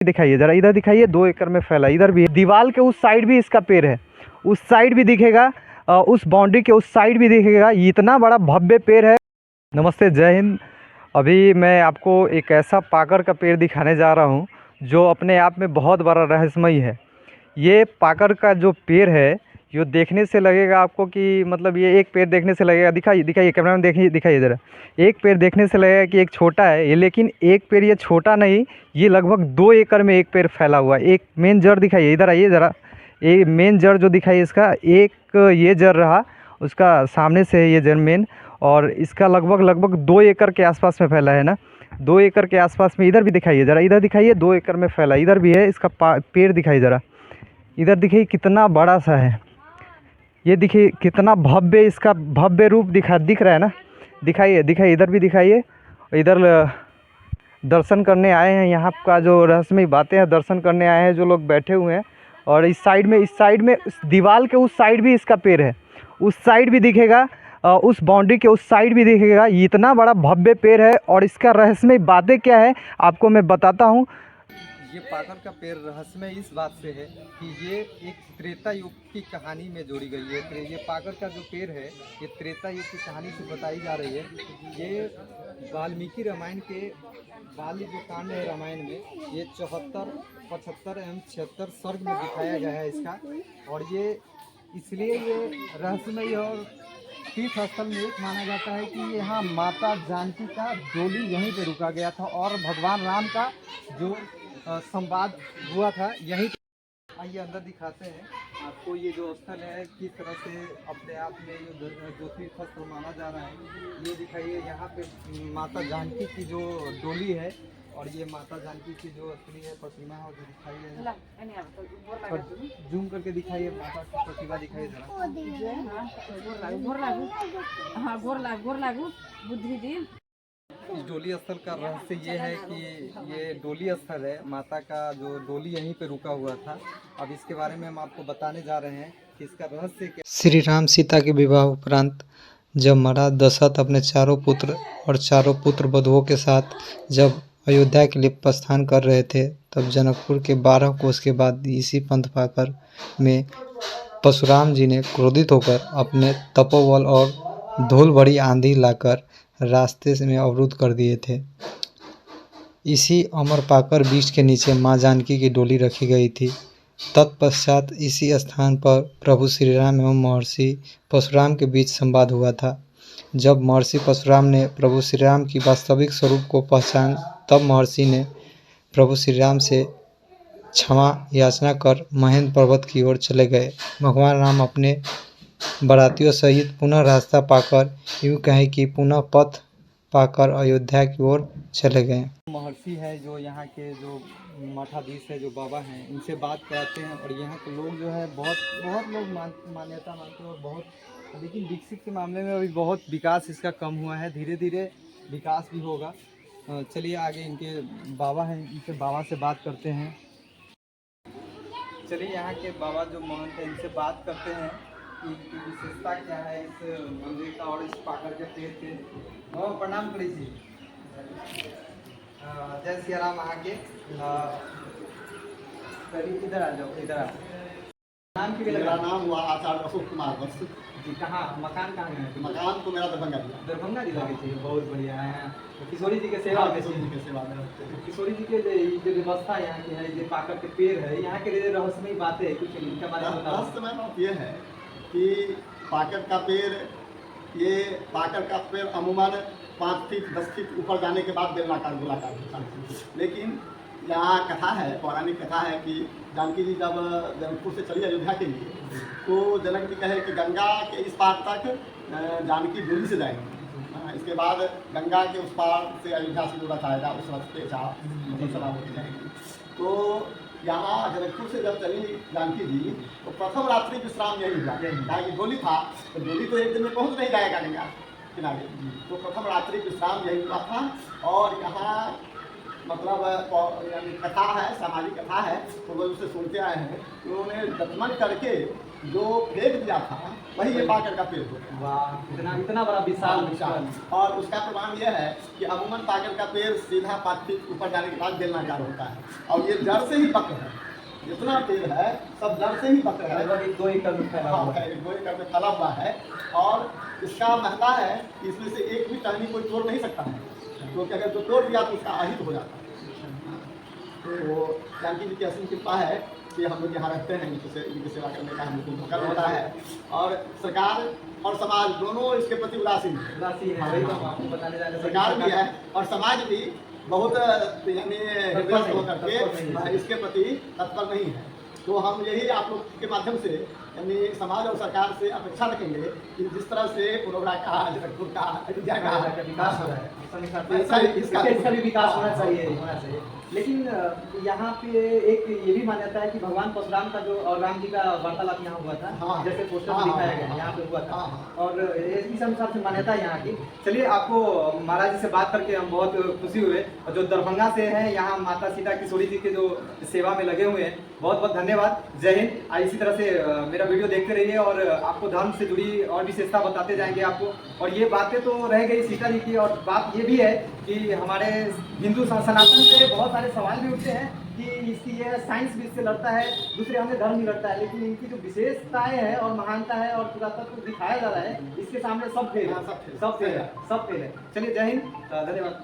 दिखाइए जरा, इधर दिखाइए, 2 एकड़ में फैला, इधर भी दीवार के उस साइड भी इसका पेड़ है, उस साइड भी दिखेगा, उस बाउंड्री के उस साइड भी दिखेगा। इतना बड़ा भव्य पेड़ है। नमस्ते, जय हिंद। अभी मैं आपको एक ऐसा पाकड़ का पेड़ दिखाने जा रहा हूँ जो अपने आप में बहुत बड़ा रहस्यमय है। ये पाकड़ का जो पेड़ है, जो देखने से लगेगा आपको कि मतलब ये एक पेड़ देखने से लगेगा, दिखाइए दिखाइए कैमरा में, देखिए दिखाइए ज़रा, एक पेड़ देखने से लगेगा कि एक छोटा है ये, लेकिन एक पेड़ ये छोटा नहीं, ये लगभग 2 एकड़ में एक पेड़ फैला हुआ है। एक मेन जड़ दिखाइए, इधर आइए ज़रा, ये मेन जड़ जो दिखाइए इसका, एक ये जड़ रहा, उसका सामने से है ये जड़ मेन, और इसका लगभग 2 एकड़ के आसपास में फैला है ना, 2 एकड़ के आसपास में। इधर भी दिखाइए ज़रा, इधर दिखाइए, 2 एकड़ में फैला, इधर भी है इसका पेड़ दिखाइए ज़रा, इधर देखिए कितना बड़ा सा है। ये देखिए कितना भव्य, इसका भव्य रूप दिख रहा है ना। दिखाइए दिखाइए, इधर भी दिखाइए। इधर दर्शन करने आए हैं, यहाँ का जो रहस्यमय बातें हैं, दर्शन करने आए हैं जो लोग बैठे हुए हैं। और इस साइड में इस दीवार के उस साइड भी इसका पेड़ है, उस साइड भी दिखेगा, उस बाउंड्री के उस साइड भी दिखेगा। इतना बड़ा भव्य पेड़ है और इसका रहस्यमय बातें क्या है आपको मैं बताता हूँ। ये पाकड़ का पेड़ रहस्यमय इस बात से है कि ये एक त्रेता युग की कहानी में जोड़ी गई है। ये पाकड़ का जो पेड़ है ये त्रेता युग की कहानी से बताई जा रही है। ये वाल्मीकि रामायण के बाली जो कांड है रामायण में, ये 74, 75 एवं 76 सर्ग में दिखाया गया है इसका। और ये इसलिए ये रहस्यमय और तीर्थ स्थल में एक माना जाता है कि यहाँ माता जानकी का डोली यहीं पे रुका गया था और भगवान राम का जो संवाद हुआ था यहीं। आइए अंदर दिखाते हैं आपको ये जो स्थल है किस तरह से अपने आप में जो तीर्थ स्थल माना जा रहा है। ये दिखाइए, यहाँ पे माता जानकी की जो डोली है और ये माता जानकी की जो असली है प्रतिमा है, जो दिखाइए, जूम करके दिखाइए, माता की प्रतिमा दिखाइए जरा। इस डोली स्थल का रहस्य ये है कि ये डोली स्थल है, माता का जो डोली यहीं पे रुका हुआ था। अब इसके बारे में हम आपको बताने जा रहे हैं कि इसका रहस्य क्या। श्री राम सीता के विवाह उपरांत जब महाराज दशरथ अपने चारों पुत्र और चारों पुत्र वधुओं के साथ जब अयोध्या के लिए प्रस्थान कर रहे थे, तब जनकपुर के 12 कोस के बाद इसी पंथ पाकर में परशुराम जी ने क्रोधित होकर अपने तपोबल और धूल भरी आंधी लाकर रास्ते में अवरुद्ध कर दिए थे। इसी अमर पाकर बीच के नीचे माँ जानकी की डोली रखी गई थी। तत्पश्चात इसी स्थान पर प्रभु श्री राम एवं महर्षि परशुराम के बीच संवाद हुआ था। जब महर्षि परशुराम ने प्रभु श्री राम की वास्तविक स्वरूप को पहचान, तब महर्षि ने प्रभु श्री राम से क्षमा याचना कर महेंद्र पर्वत की ओर चले गए। भगवान राम अपने बारातियों सहित पुनः रास्ता पाकर, यूँ कहें कि पुनः पथ पाकर अयोध्या की ओर चले गए। महर्षि है जो यहाँ के जो मठाधीश है, जो बाबा हैं, इनसे बात कराते हैं। और यहाँ के लोग जो है बहुत लोग मान्यता मानते हैं और बहुत, लेकिन विकसित के मामले में अभी बहुत विकास इसका कम हुआ है। धीरे धीरे विकास भी होगा। चलिए आगे इनके बाबा हैं, इनसे बाबा से बात करते हैं। चलिए यहाँ के बाबा जो महंत हैं इनसे बात करते हैं कि इनकी विशेषता क्या है इस मंदिर का और इस पाकड़ के पेड़ के। प्रणाम करी जी। जय सिया राम। आगे इधर आ जाओ, इधर आ। नाम की मेरा नाम हुआ आचार्य अशोक कुमार वत्स जी। कहाँ मकान कहाँ है? मकान तो मेरा दरभंगा जिला। दरभंगा जिला के चाहिए, बहुत बढ़िया है। तो किशोरी जी के सेवा में, किशोरी जी के सेवा में। किशोरी जी के जो व्यवस्था यहाँ की है, ये पाकड़ के पेड़ है, यहाँ के रहस्यमय बातें है, कुछ इनके बारे में बताओ। रहस्यमय बात ये है कि पाकड़ का पेड़, ये पाकड़ का पेड़ अमूमन 5 फीट 10 फीट ऊपर जाने के बाद बेलनाकार गोलाकार होता है। लेकिन यहाँ कथा है, पौराणिक कथा है कि जानकी जी जब जनकपुर से चली अयोध्या के लिए, तो जनक जी कहे कि गंगा के इस पार तक जानकी डोली से जाएंगे, इसके बाद गंगा के उस पार से अयोध्या से जोड़ा जाएगा, उस रास्ते चला होती जाएगी। तो यहाँ जनकपुर से जब चली जानकी जी, तो प्रथम रात्रि विश्राम यही हुआ। जहाँ की डोली था, तो डोली तो एक दिन में पहुँच नहीं जाएगा गंगा किनारे, तो प्रथम रात्रि विश्राम यही हुआ था। और यहाँ मतलब यानी कथा है, सामाजिक कथा है, तो लोग उसे सुनते आए हैं। उन्होंने दफन करके जो फेंक दिया था वही ये पाकर का पेड़ होता है। वाह, इतना बड़ा विशाल विशाल। और उसका प्रमाण यह है कि अमूमन पाकर का पेड़ सीधा 5 फीट ऊपर जाने के बाद बेलनाकार होता है, और ये जड़ से ही पक है। जितना पेड़ है सब जड़ से ही पक है। लगभग 2 एकड़ में फैला हुआ है। 2 एकड़ में फैला हुआ है। और इसका महत्ता है कि इसमें से एक भी टहनी कोई तोड़ नहीं सकता है, क्योंकि अगर जो तोड़ दिया तो उसका अहित हो जाता है। तो जानकी जी की असीम कृपा है कि हम लोग यहाँ रहते हैं, इनकी सेवा करने का हम लोग को मौका मिलता है। और सरकार और समाज दोनों इसके प्रति उदासीन है। वही तो हम आपको बताने जा रहे थे। सरकार भी है और समाज भी बहुत यानी हृदयस्थ होकर के इसके प्रति तत्पर नहीं है। तो हम यही आप लोग के माध्यम से यानी समाज और सरकार से अपेक्षा रखेंगे कि जिस तरह से पुरोरा का, जनकपुर का, अयोध्या का विकास हो रहा है, इसका भी विकास होना चाहिए। लेकिन यहाँ पे एक ये भी मान्यता है कि भगवान परशुराम का जो और राम जी का वार्तालाप यहाँ हुआ था, हाँ। जैसे पोस्टर हाँ, दिखाया हाँ, गया हाँ, यहाँ पे हुआ था। हाँ। और इस अनुसार से मान्यता है यहाँ की। चलिए, आपको महाराज जी से बात करके हम बहुत खुशी हुए, और जो दरभंगा से हैं यहाँ माता सीता किशोरी जी के जो सेवा में लगे हुए हैं, बहुत बहुत धन्यवाद। जय हिंद। इसी तरह से मेरा वीडियो देखते रहिए और आपको धर्म से जुड़ी और विशेषता बताते जाएंगे आपको। और ये बातें तो रह गई सीता जी की, और बात ये भी है कि हमारे हिंदू सनातन से बहुत सारे सवाल भी उठते हैं कि इसकी ये साइंस भी इससे लड़ता है, दूसरे हमें धर्म भी लड़ता है, लेकिन इनकी जो विशेषताएं हैं और महानता है और पुरातत्व दिखाया जा रहा है, इसके सामने सब फेल है। चलिए, जय हिंद, धन्यवाद।